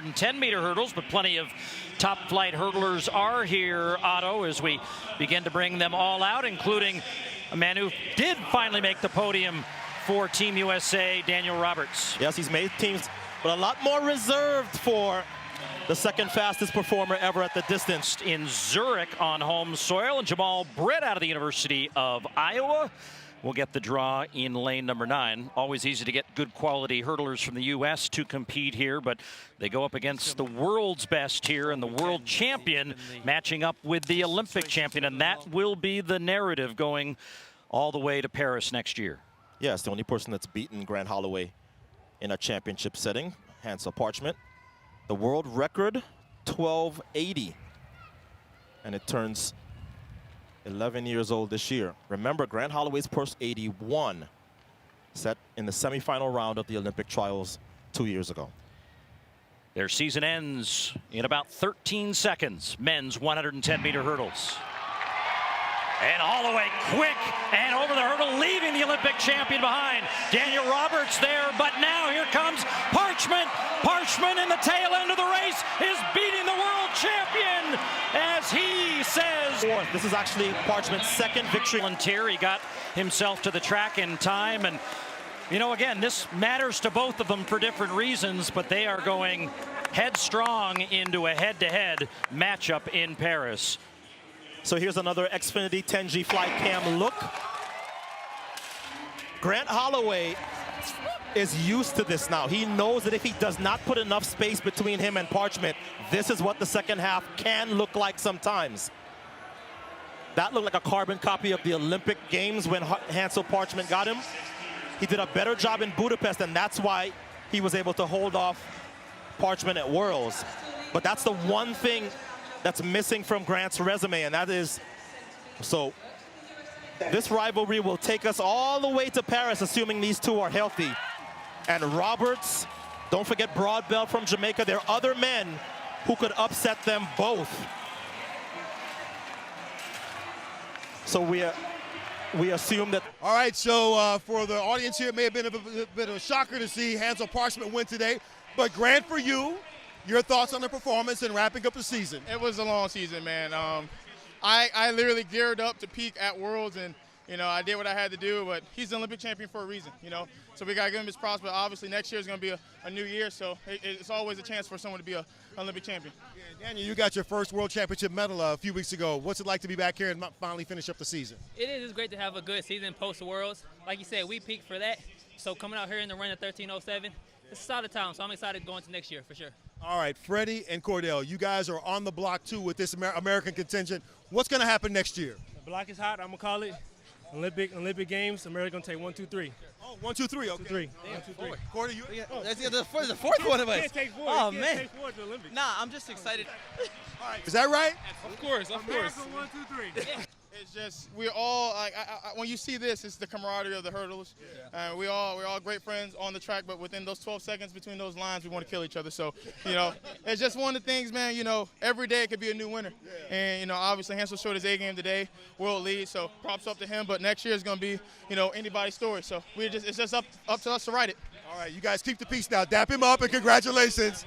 10-meter hurdles, but plenty of top-flight hurdlers are here, Otto, as we begin to bring them all out, including a man who did finally make the podium for Team USA, Daniel Roberts. Yes, he's made teams, but a lot more reserved for the second fastest performer ever at the distance. In Zurich on home soil, and Jamal Britt out of the University of Iowa will get the draw in lane number 9. Always easy to get good quality hurdlers from the U.S. to compete here, but they go up against the world's best here and the world champion matching up with the Olympic champion, and that will be the narrative going all the way to Paris next year. Yes, the only person that's beaten Grant Holloway in a championship setting, Hansel Parchment. The world record, 1280, and it turns 11 years old this year. Remember, Grant Holloway's first 81 set in the semifinal round of the Olympic trials 2 years ago. Their season ends in about 13 seconds. Men's 110-meter hurdles. And Holloway quick and over the hurdle, leaving the Olympic champion behind. Daniel Roberts there, but now here comes Parchment. Parchment in the tail end of the race is beating the world champion, as he says. This is actually Parchment's second victory. He got himself to the track in time, and you know, again, this matters to both of them for different reasons, but they are going headstrong into a head-to-head matchup in Paris. So here's another Xfinity 10G flight cam look. Grant Holloway is used to this now. He knows that if he does not put enough space between him and Parchment, this is what the second half can look like sometimes. That looked like a carbon copy of the Olympic Games when Hansel Parchment got him. He did a better job in Budapest, and that's why he was able to hold off Parchment at Worlds. But that's the one thing that's missing from Grant's resume, and that is, so this rivalry will take us all the way to Paris, assuming these two are healthy. And Roberts, don't forget Broadbelt from Jamaica. There are other men who could upset them both. So we assume that. All right, so for the audience here, it may have been a bit of a shocker to see Hansel Parchment win today, but Grant, for you, your thoughts on the performance and wrapping up the season? It was a long season, man. I literally geared up to peak at Worlds, and you know, I did what I had to do. But he's the Olympic champion for a reason, you know. So we gotta give him his props. But obviously, next year is gonna be a new year, so it's always a chance for someone to be an Olympic champion. Yeah, Daniel, you got your first World Championship medal a few weeks ago. What's it like to be back here and finally finish up the season? It is. It's great to have a good season post Worlds. Like you said, we peaked for that. So coming out here in the run of 13:07, it's a solid time. So I'm excited going to next year for sure. All right, Freddie and Cordell, you guys are on the block too with this American contingent. What's going to happen next year? The block is hot. I'm gonna call it Olympic Games. America gonna take 1, 2, 3. Oh, 1, 2, 3. Okay. 2, 3. Damn, 1, 2, 3. Cordy, you? Oh. That's the fourth one of us. Can't take 4. Oh, you man. Can't take 4 to the Olympics. Nah, I'm just excited. All right, is that right? Of course, of course. America 1, 2, 3. It's just we're all like when you see this, it's the camaraderie of the hurdlers. We're all great friends on the track, but within those 12 seconds between those lines, we want to kill each other. So, you know, it's just one of the things, man. You know, every day it could be a new winner. And you know, obviously Hansel showed his A game today, world lead. So props up to him. But next year is going to be, you know, anybody's story. So it's just up to us to write it. All right, you guys keep the peace now. Dap him up and congratulations.